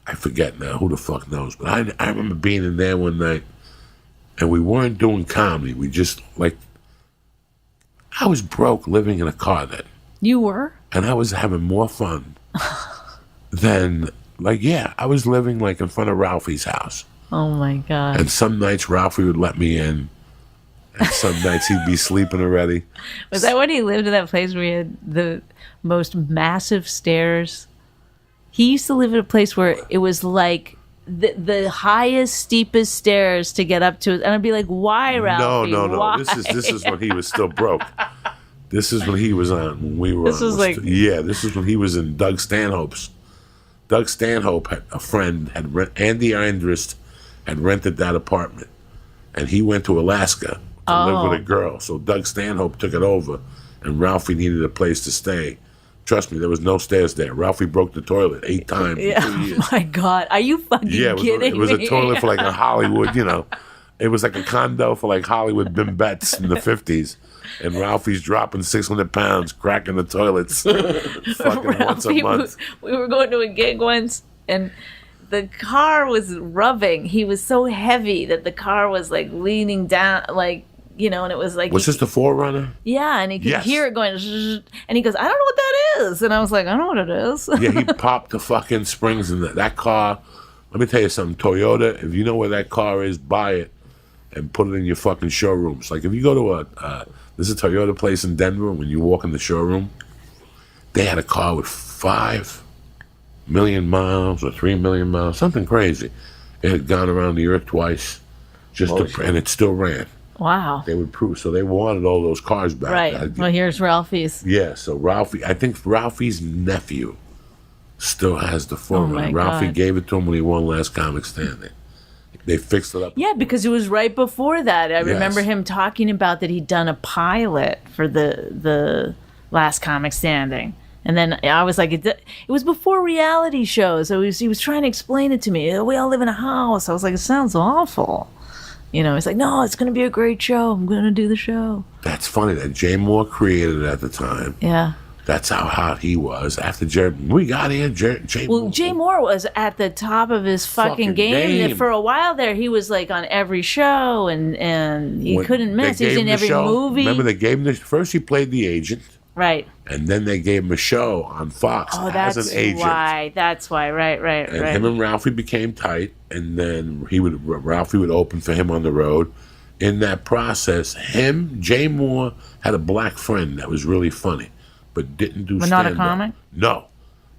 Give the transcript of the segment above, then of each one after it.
I forget now, who the fuck knows. But I remember being in there one night, and we weren't doing comedy. We just, like, I was broke living in a car then. You were? And I was having more fun than, like, yeah, I was living, like, in front of Ralphie's house. Oh, my God. And some nights Ralphie would let me in, and some nights he'd be sleeping already. Was that when he lived in that place where he had the most massive stairs? He used to live in a place where it was like the highest, steepest stairs to get up to it. And I'd be like, why, Ralphie? No. Why? This is when he was still broke. This is when he was on, when we were This was like... this is when he was in Doug Stanhope's. Doug Stanhope, had a friend, Andy Andrist had rented that apartment. And he went to Alaska to live with a girl. So Doug Stanhope took it over, and Ralphie needed a place to stay. Trust me, there was no stairs there. Ralphie broke the toilet 8 times in 2 years. Oh, my God. Are you fucking kidding me? It was a toilet for like a Hollywood, It was like a condo for like Hollywood bimbets in the 50s. And Ralphie's dropping 600 pounds, cracking the toilets fucking once a month. We were going to a gig once, and the car was rubbing. He was so heavy that the car was like leaning down, like, and it was like... Was this the Forerunner? Yeah, and he could hear it going, and he goes, I don't know what that is. And I was like, I know what it is. Yeah, he popped the fucking springs in that car. Let me tell you something, Toyota, if you know where that car is, buy it and put it in your fucking showrooms. Like, if you go to there's a Toyota place in Denver, when you walk in the showroom, they had a car with 5 million miles or 3 million miles, something crazy. It had gone around the earth twice, and it still ran. Wow. They would prove, so they wanted all those cars back. Right. Well, here's Ralphie's. Yeah, so Ralphie, I think Ralphie's nephew still has the Forerunner. Ralphie gave it to him when he won Last Comic Standing. They fixed it up. Yeah, because it was right before that. I remember him talking about that he'd done a pilot for the Last Comic Standing. And then I was like, it was before reality shows. So he was trying to explain it to me. We all live in a house. I was like, it sounds awful. He's like, no, it's going to be a great show. I'm going to do the show. That's funny that Jay Moore created it at the time. Yeah. That's how hot he was. After we got here, Jay Moore. Well, Jay Moore was at the top of his fucking game. For a while there, he was like on every show, and he couldn't miss. He was in every movie. Remember, they gave him first he played the agent. Right. And then they gave him a show on Fox as an agent. That's why. Right. And him and Ralphie became tight, and then Ralphie would open for him on the road. In that process, Jay Moore had a black friend that was really funny, but didn't do stand-up. Not a comic? No.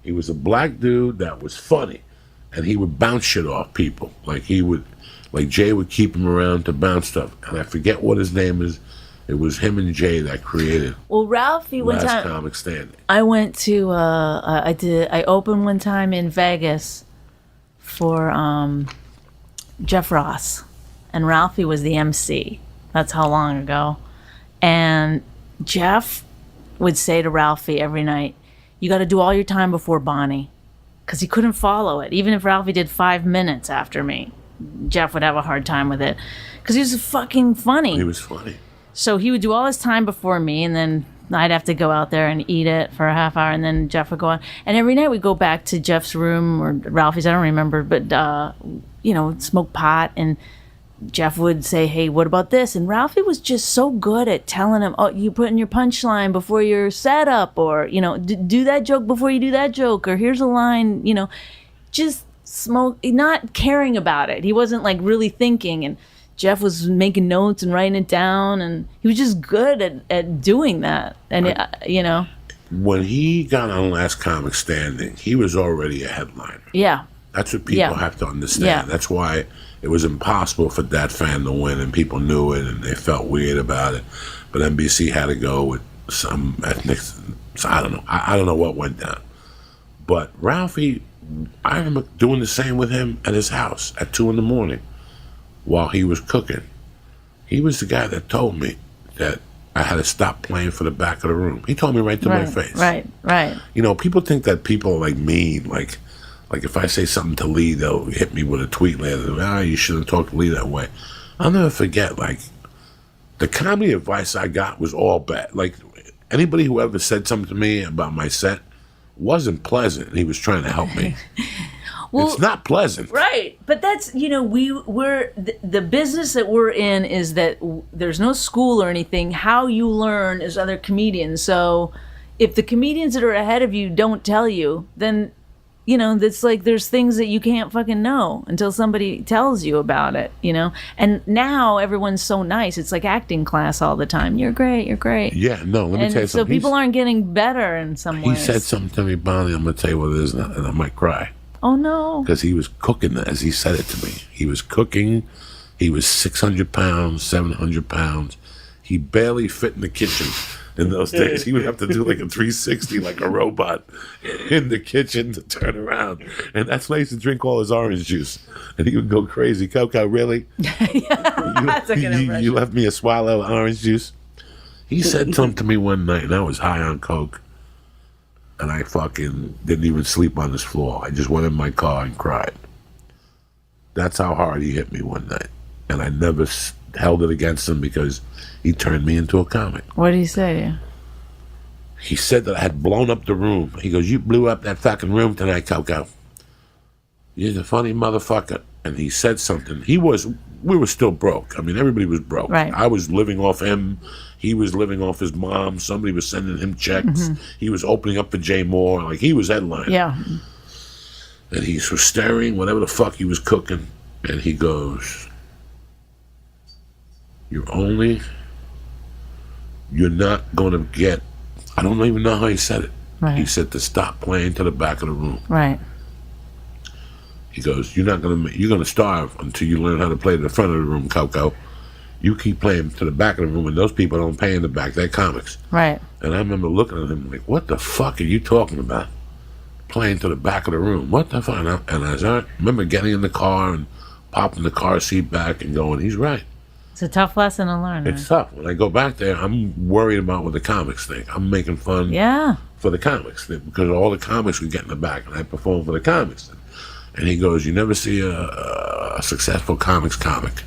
He was a black dude that was funny, and he would bounce shit off people. Like Jay would keep him around to bounce stuff. And I forget what his name is. It was him and Jay that created. Well, Ralphie one time. Last Comic Standing. I went to. I opened one time in Vegas for Jeff Ross, and Ralphie was the MC. That's how long ago. And Jeff would say to Ralphie every night, "You got to do all your time before Bonnie," because he couldn't follow it. Even if Ralphie did 5 minutes after me, Jeff would have a hard time with it because he was fucking funny. He was funny. So he would do all his time before me, and then I'd have to go out there and eat it for a half hour, and then Jeff would go on. And every night we'd go back to Jeff's room or Ralphie's, I don't remember, but, smoke pot, and Jeff would say, hey, what about this? And Ralphie was just so good at telling him, oh, you put in your punchline before your setup, or, do that joke before you do that joke, or here's a line, just not caring about it. He wasn't, like, really thinking, and Jeff was making notes and writing it down, and he was just good at doing that. And, when he got on Last Comic Standing, he was already a headliner. Yeah. That's what people have to understand. Yeah. That's why it was impossible for Dat Fan to win, and people knew it, and they felt weird about it. But NBC had to go with some ethnic... I don't know. I don't know what went down. But Ralphie, I remember doing the same with him at his house at 2 a.m. while he was cooking. He was the guy that told me that I had to stop playing for the back of the room. He told me right to my face. Right. People think that people like me, like if I say something to Lee, they'll hit me with a tweet later. You shouldn't talk to Lee that way. I'll never forget, the comedy advice I got was all bad. Anybody who ever said something to me about my set wasn't pleasant. He was trying to help me. Well, it's not pleasant. Right. But that's, we're the business that we're in is that there's no school or anything. How you learn is other comedians. So if the comedians that are ahead of you don't tell you, then, it's like there's things that you can't fucking know until somebody tells you about it, And now everyone's so nice. It's like acting class all the time. You're great. You're great. Yeah, no, let me tell you something. So people aren't getting better in some ways. He said something to me, Bonnie, I'm going to tell you what it is, and I might cry. Oh, no. Because he was cooking as he said it to me. He was cooking. He was 600 pounds, 700 pounds. He barely fit in the kitchen. In those days, he would have to do like a 360 like a robot in the kitchen to turn around. And that's why he used to drink all his orange juice. And he would go crazy. Coco, really? That's a good impression. You left me a swallow of orange juice? He said something to me one night, and I was high on coke. And I fucking didn't even sleep on this floor. I just went in my car and cried. That's how hard he hit me one night. And I never held it against him because he turned me into a comic. What did he say to you? He said that I had blown up the room. He goes, you blew up that fucking room tonight, Coco. You're a funny motherfucker. And he said something. We were still broke. I mean, everybody was broke. Right. I was living off him. He was living off his mom. Somebody was sending him checks. Mm-hmm. He was opening up for Jay Moore. Like, he was headlining. Yeah. And he was stirring whatever the fuck he was cooking. And he goes, you're not going to get, I don't even know how he said it. Right. He said to stop playing to the back of the room. Right. He goes, you're going to starve until you learn how to play to the front of the room, Coco. You keep playing to the back of the room, and those people don't pay in the back. They're comics. Right. And I remember looking at him like, what the fuck are you talking about? Playing to the back of the room. What the fuck? And I remember getting in the car and popping the car seat back and going, he's right. It's a tough lesson to learn. It's tough. When I go back there, I'm worried about what the comics think. I'm making fun for the comics because all the comics would get in the back, and I perform for the comics. And he goes, you never see a successful comics comic.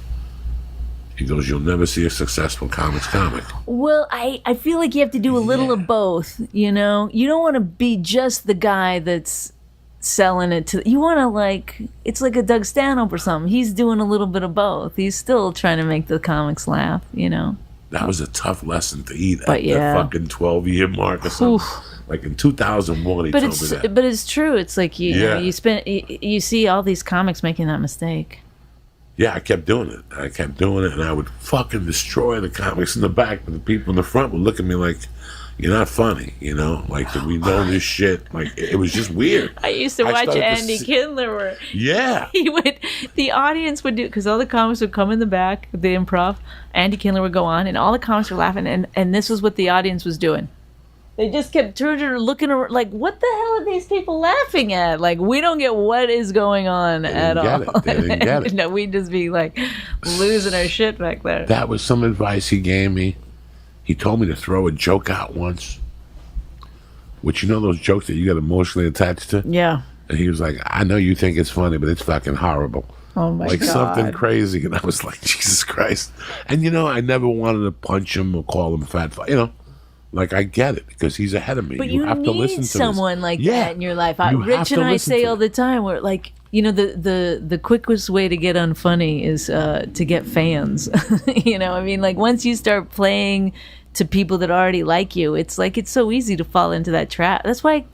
He goes, you'll never see a successful comics comic. Well, I feel like you have to do a little of both, You don't want to be just the guy that's selling it to... You want to, it's like a Doug Stanhope or something. He's doing a little bit of both. He's still trying to make the comics laugh, That was a tough lesson to eat at the fucking 12-year mark or something. Oof. Like in 2001, he told me that. But it's true. It's like you see all these comics making that mistake. Yeah, I kept doing it. And I would fucking destroy the comics in the back, but the people in the front would look at me like, you're not funny, Like, we know this shit. Like, it was just weird. I used to watch Andy Kindler. Yeah. The audience would do, because all the comics would come in the back, the improv. Andy Kindler would go on, and all the comics were laughing, and this was what the audience was doing. They just kept turning and looking around, like, what the hell are these people laughing at? Like, we don't get what is going on at all. They didn't get it. No, we'd just be, losing our shit back there. That was some advice he gave me. He told me to throw a joke out once. Which, those jokes that you get emotionally attached to? Yeah. And he was like, I know you think it's funny, but it's fucking horrible. Oh, my God. Something crazy. And I was like, Jesus Christ. And, I never wanted to punch him or call him fat. I get it because he's ahead of me. But you have to listen to someone this. like that in your life. Rich and I say all the time, we're like, the quickest way to get unfunny is to get fans. Once you start playing to people that already like you, it's so easy to fall into that trap. That's why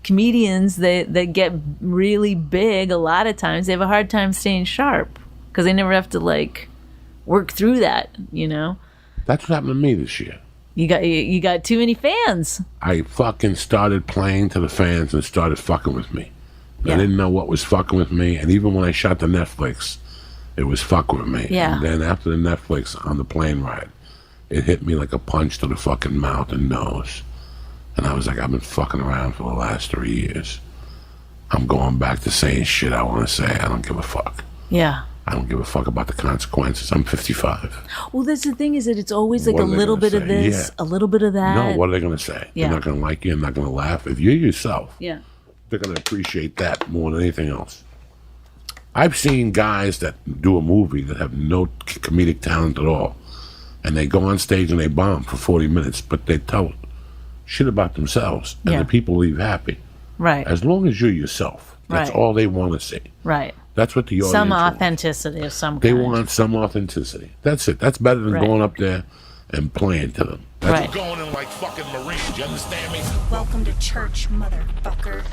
comedians that get really big, a lot of times they have a hard time staying sharp because they never have to work through that. That's what happened to me this year. You got too many fans. I fucking started playing to the fans and started fucking with me. Yeah. I didn't know what was fucking with me, and even when I shot the Netflix, it was fucking with me. Yeah. And then after the Netflix on the plane ride, it hit me like a punch to the fucking mouth and nose. And I was like, I've been fucking around for the last 3 years. I'm going back to saying shit I want to say. I don't give a fuck. Yeah. I don't give a fuck about the consequences. I'm 55. Well, that's the thing is that it's always a little bit of this, a little bit of that. No, what are they going to say? Yeah. They're not going to like you. They're not going to laugh. If you're yourself, yeah, they're going to appreciate that more than anything else. I've seen guys that do a movie that have no comedic talent at all, and they go on stage and they bomb for 40 minutes, but they tell shit about themselves, and the people leave happy. Right. As long as you're yourself. That's Right. all they want to see. Right. That's what the audience Some wants. authenticity of some They kind. want some authenticity. That's it. That's better than Right. going up there and playing to them. Right. Going in like fucking Marines. You understand me? Welcome to church, motherfucker.